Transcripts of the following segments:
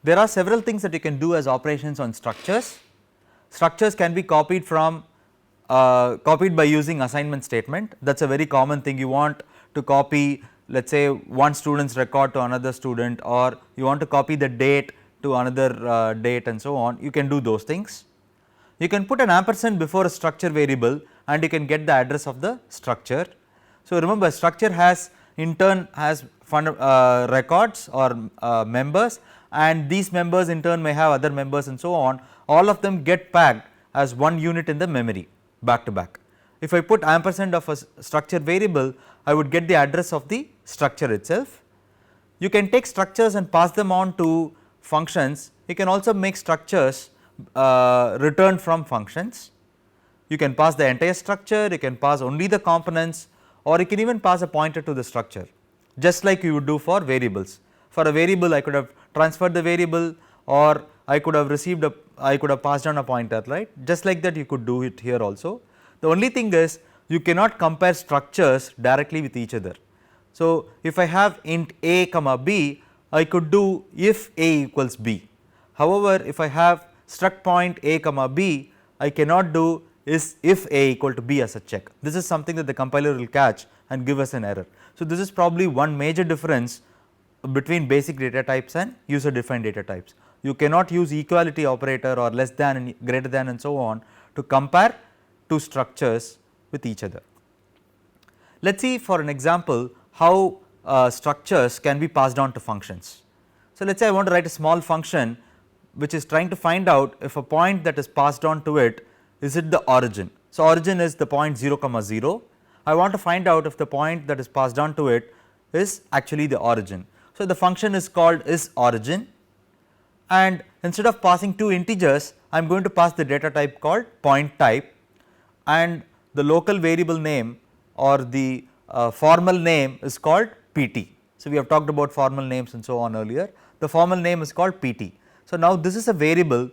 There are several things that you can do as operations on structures. Structures can be copied from copied by using assignment statement. That is a very common thing. You want to copy, let us say, one student's record to another student, or you want to copy the date to another date and so on. You can do those things. You can put an ampersand before a structure variable and you can get the address of the structure. So, remember, structure has in turn has records or members, and these members in turn may have other members and so on. All of them get packed as one unit in the memory back to back. If I put ampersand of a structure variable, I would get the address of the structure itself. You can take structures and pass them on to functions. You can also make structures return from functions. You can pass the entire structure, you can pass only the components, or you can even pass a pointer to the structure, just like you would do for variables. For a variable, I could have transferred the variable, or I could have received I could have passed on a pointer, right. Just like that you could do it here also. The only thing is you cannot compare structures directly with each other. So, if I have int a comma b, I could do if a equals b. However, if I have struct point a comma b, I cannot do is if a equal to b as a check. This is something that the compiler will catch and give us an error. So, this is probably one major difference between basic data types and user defined data types. You cannot use equality operator or less than and greater than and so on to compare two structures with each other. Let us see for an example how structures can be passed on to functions. So, let us say I want to write a small function which is trying to find out if a point that is passed on to it, is it the origin. So, origin is the point 0 comma 0. I want to find out if the point that is passed on to it is actually the origin. So, the function is called is origin, and instead of passing two integers, I am going to pass the data type called point type, and the local variable name or the formal name is called pt. So, we have talked about formal names and so on earlier. The formal name is called pt. So, now this is a variable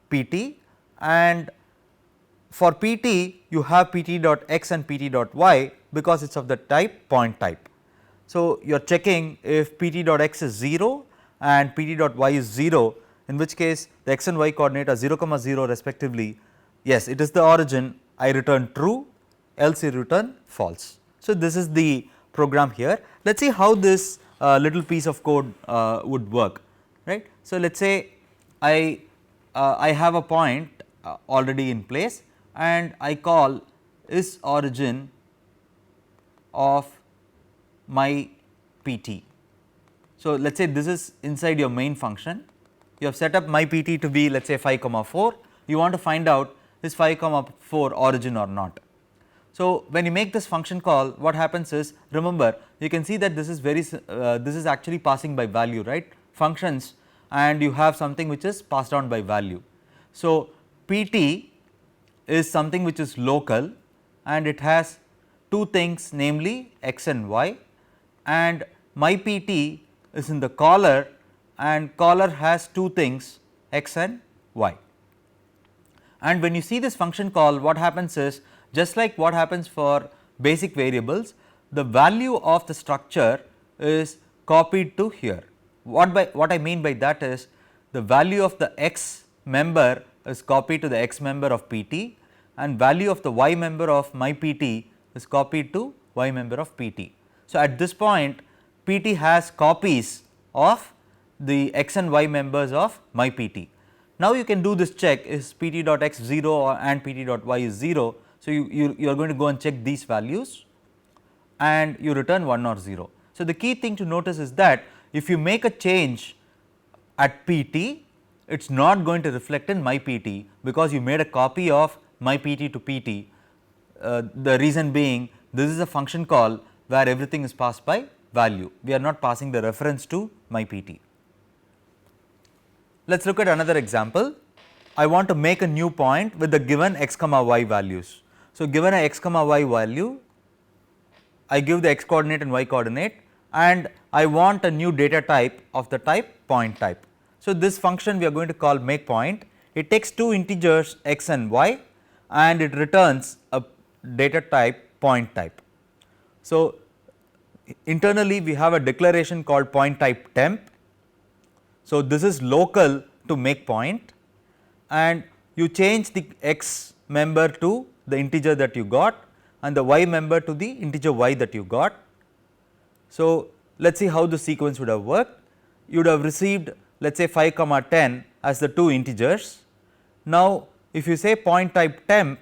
pt, and for pt you have pt dot x and pt dot y because it is of the type point type. So, you are checking if pt dot x is 0 and pt dot y is 0, in which case the x and y coordinate are 0 comma 0 respectively. Yes, it is the origin, I return true, else you return false. So, this is the program here. Let us see how this little piece of code would work, right. So, let us say I have a point already in place and I call is origin of my pt. So, let us say this is inside your main function, you have set up my pt to be let us say 5 comma 4, you want to find out is 5 comma 4 origin or not. So, when you make this function call, what happens is, remember, you can see that this is very this is actually passing by value, right, functions, and you have something which is passed on by value. So, pt is something which is local and it has two things, namely x and y, and my pt is in the caller and caller has two things, x and y. And when you see this function call, what happens is, just like what happens for basic variables, the value of the structure is copied to here. What I mean by that is, the value of the x member is copied to the x member of pt, and value of the y member of my pt is copied to y member of pt. So, at this point pt has copies of the x and y members of my pt. Now, you can do this check, is pt dot x 0 and pt dot y is 0. So, you are going to go and check these values and you return 1 or 0. So, the key thing to notice is that if you make a change at pt, it is not going to reflect in my pt because you made a copy of my pt to pt. The reason being, this is a function call where everything is passed by value, we are not passing the reference to my pt. Let us look at another example. I want to make a new point with the given x comma y values. So, given a x comma y value, I give the x coordinate and y coordinate, and I want a new data type of the type point type. So, this function we are going to call make point. It takes two integers x and y and it returns a data type point type. So, internally we have a declaration called point type temp. So, this is local to make point, and you change the x member to the integer that you got and the y member to the integer y that you got. So, let us see how the sequence would have worked. You would have received, let us say 5 comma 10 as the two integers. Now, if you say point type temp,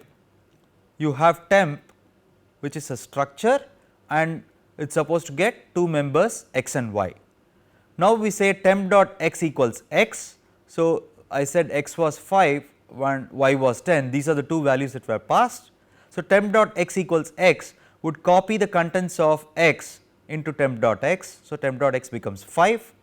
you have temp which is a structure and it is supposed to get two members x and y. Now, we say temp dot x equals x. So, I said x was 5 and y was 10, these are the two values that were passed. So, temp dot x equals x would copy the contents of x into temp dot x. So, temp dot x becomes 5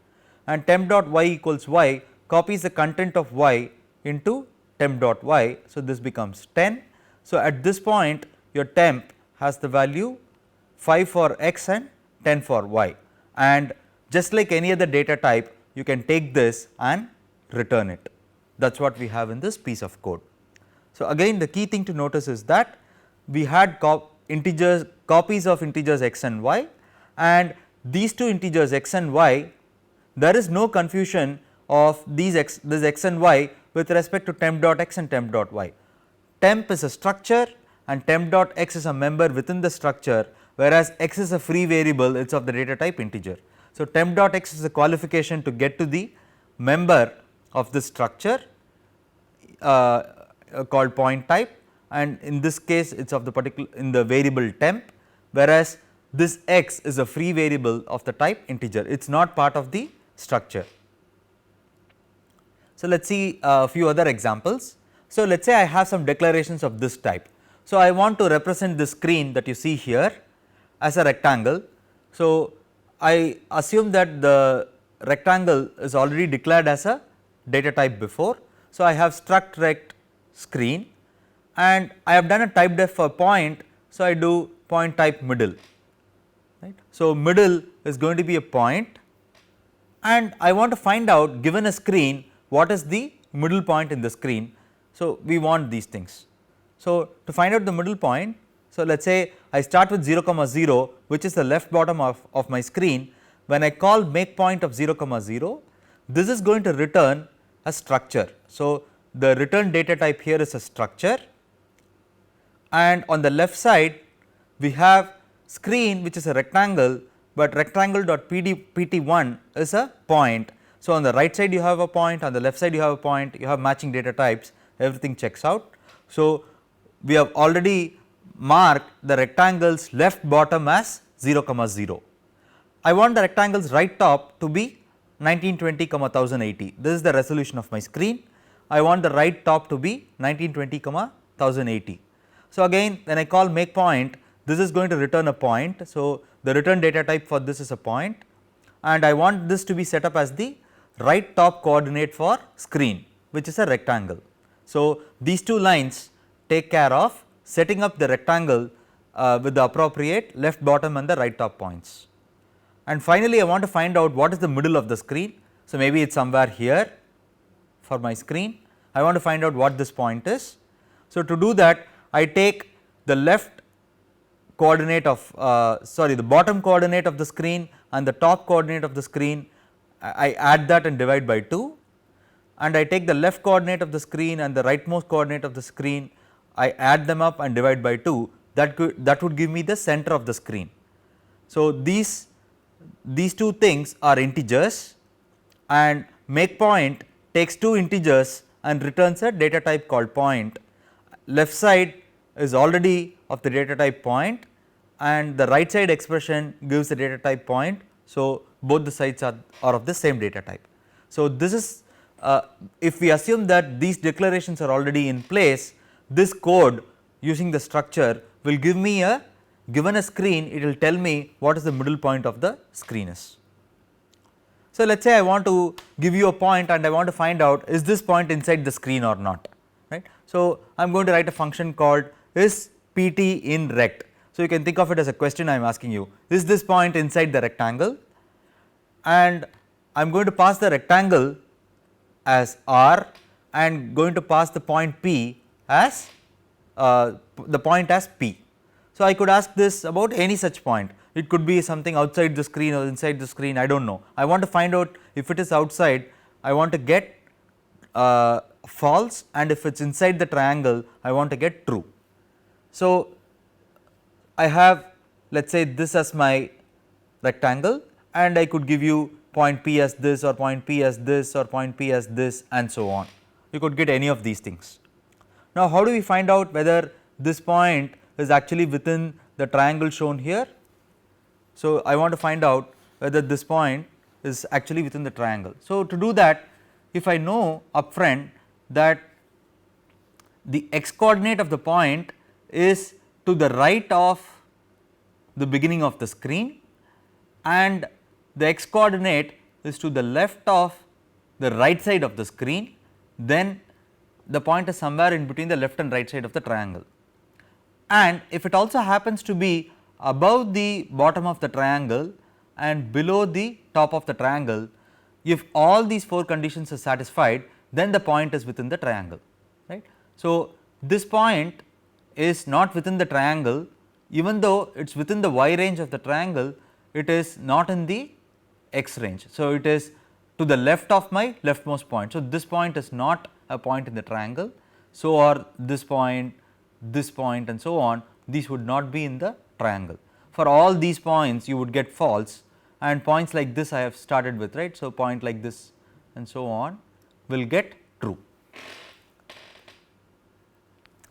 and temp dot y equals y copies the content of y into temp dot y. So, this becomes 10. So, at this point your temp has the value 5 for x and 10 for y, and just like any other data type you can take this and return it. That is what we have in this piece of code. So, again the key thing to notice is that we had copies of integers x and y, and these two integers x and y, there is no confusion of this x and y with respect to temp dot x and temp dot y. Temp is a structure and temp dot x is a member within the structure, whereas x is a free variable, it is of the data type integer. So, temp dot x is a qualification to get to the member of this structure called point type, and in this case it is of the particular in the variable temp, whereas this x is a free variable of the type integer, it is not part of the structure. So, let us see a few other examples. So, let us say I have some declarations of this type. So, I want to represent the screen that you see here as a rectangle. So, I assume that the rectangle is already declared as a data type before. So, I have struct rect screen and I have done a type def for point. So, I do point type middle, right. So, middle is going to be a point and I want to find out, given a screen, what is the middle point in the screen. So, we want these things. So, to find out the middle point, so let us say I start with 0 comma 0, which is the left bottom of my screen. When I call make point of 0 comma 0, this is going to return a structure. So, the return data type here is a structure, and on the left side we have screen which is a rectangle, but rectangle dot pt1 is a point. So, on the right side you have a point, on the left side you have a point, you have matching data types, everything checks out. So, we have already marked the rectangle's left bottom as 0 comma 0. I want the rectangle's right top to be 1920 comma 1080. This is the resolution of my screen. I want the right top to be 1920 comma 1080. So, again when I call make point, this is going to return a point. So, the return data type for this is a point, and I want this to be set up as the right top coordinate for screen, which is a rectangle. So, these two lines take care of setting up the rectangle with the appropriate left bottom and the right top points. And finally, I want to find out what is the middle of the screen. So, maybe it is somewhere here for my screen. I want to find out what this point is. So, to do that, I take the left coordinate of the bottom coordinate of the screen and the top coordinate of the screen, I add that and divide by 2, and I take the left coordinate of the screen and the rightmost coordinate of the screen, I add them up and divide by 2, that would give me the center of the screen. So, these two things are integers, and make point takes two integers and returns a data type called point. Left side is already of the data type point and the right side expression gives the data type point. So, both the sides are of the same data type. So, this is if we assume that these declarations are already in place, this code using the structure will give me a, given a screen, it will tell me what is the middle point of the screen is. So, let us say I want to give you a point and I want to find out is this point inside the screen or not, right. So, I am going to write a function called is pt in rect. So, you can think of it as a question I am asking you, is this point inside the rectangle, and I am going to pass the rectangle as r and going to pass the point p as p. So, I could ask this about any such point, it could be something outside the screen or inside the screen, I do not know. I want to find out if it is outside, I want to get false, and if it is inside the triangle I want to get true. So, I have let us say this as my rectangle, and I could give you point P as this or point P as this or point P as this and so on. You could get any of these things. Now, how do we find out whether this point is actually within the triangle shown here? So, I want to find out whether this point is actually within the triangle. So, to do that, if I know upfront that the x coordinate of the point is to the right of the beginning of the screen and the x coordinate is to the left of the right side of the screen, then the point is somewhere in between the left and right side of the triangle. And if it also happens to be above the bottom of the triangle and below the top of the triangle, if all these 4 conditions are satisfied, then the point is within the triangle, right. So, this point is not within the triangle, even though it is within the y range of the triangle, it is not in the x range. So, it is to the left of my leftmost point. So, this point is not a point in the triangle. So, or this point and so on, these would not be in the triangle. For all these points you would get false, and points like this I have started with, right. So, point like this and so on will get true.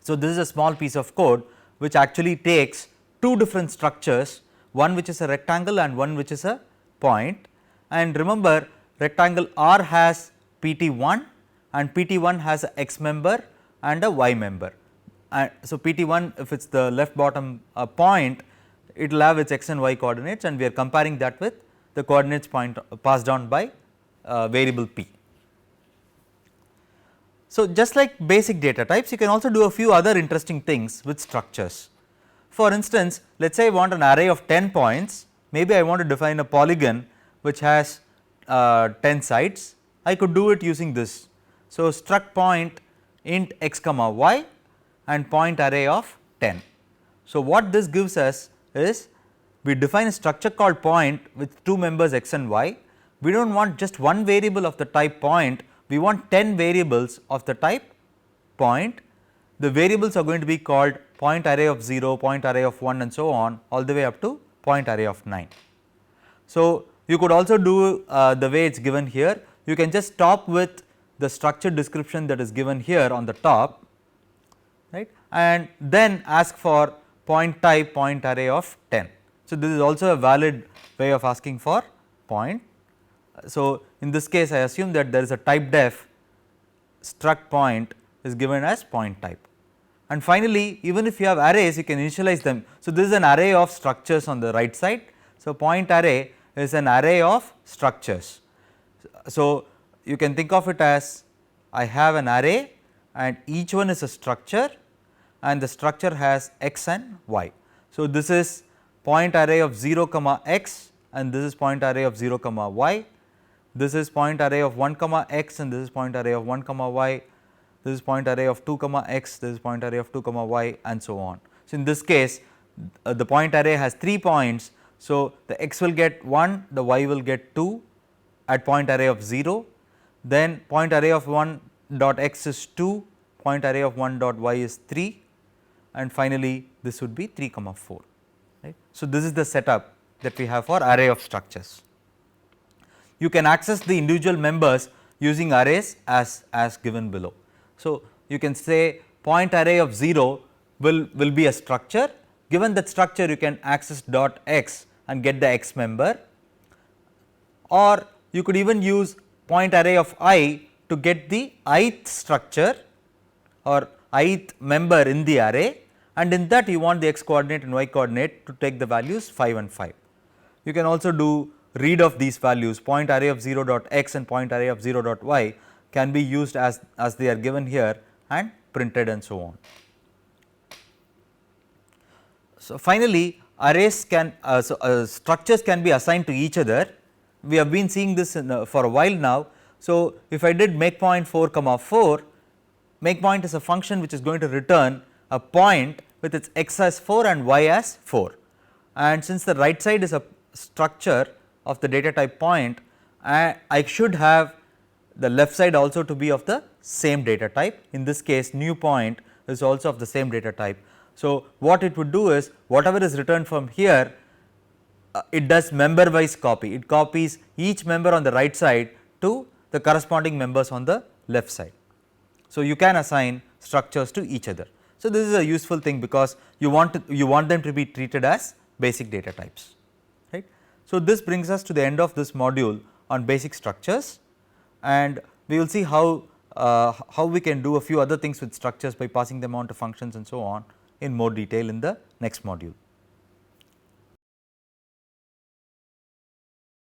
So, this is a small piece of code which actually takes 2 different structures, one which is a rectangle and one which is a point. And remember, rectangle R has PT1 and PT1 has a x member and a y member. So, PT1, if it is the left bottom point, it will have its x and y coordinates, and we are comparing that with the coordinates passed on by variable p. So, just like basic data types, you can also do a few other interesting things with structures. For instance, let us say I want an array of 10 points, maybe I want to define a polygon which has 10 sides. I could do it using this. So, struct point int x comma y and point array of 10. So, what this gives us is we define a structure called point with 2 members x and y. We do not want just one variable of the type point, we want 10 variables of the type point. The variables are going to be called point array of 0, point array of 1 and so on, all the way up to point array of 9. So, you could also do the way it is given here. You can just stop with the structure description that is given here on the top, right, and then ask for point type point array of 10. So, this is also a valid way of asking for point. So, in this case I assume that there is a type def struct point is given as point type. And finally, even if you have arrays, you can initialize them. So, this is an array of structures on the right side. So, point array is an array of structures. So, you can think of it as I have an array and each one is a structure and the structure has x and y. So, this is point array of 0 comma x and this is point array of 0 comma y. This is point array of 1 comma x and this is point array of 1 comma y. This is point array of 2 comma x, this is point array of 2 comma y and so on. So, in this case the point array has 3 points. So, the x will get 1, the y will get 2 at point array of 0, then point array of 1 dot x is 2, point array of 1 dot y is 3, and finally, this would be 3 comma 4. Right. So, this is the setup that we have for array of structures. You can access the individual members using arrays as given below. So, you can say point array of 0 will be a structure. Given that structure, you can access dot x and get the x member, or you could even use point array of I to get the ith structure or ith member in the array, and in that you want the x coordinate and y coordinate to take the values 5 and 5. You can also do read of these values, point array of 0 dot x and point array of 0 dot y can be used as they are given here and printed and so on. So, finally, arrays can structures can be assigned to each other. We have been seeing this for a while now. So, if I did make point 4 comma 4, make point is a function which is going to return a point with its x as 4 and y as 4, and since the right side is a structure of the data type point, I should have the left side also to be of the same data type. In this case new point is also of the same data type. So, what it would do is whatever is returned from here it does member wise copy, it copies each member on the right side to the corresponding members on the left side. So, you can assign structures to each other. So, this is a useful thing because you want them to be treated as basic data types, right. So, this brings us to the end of this module on basic structures, and we will see how we can do a few other things with structures by passing them on to functions and so on in more detail in the next module.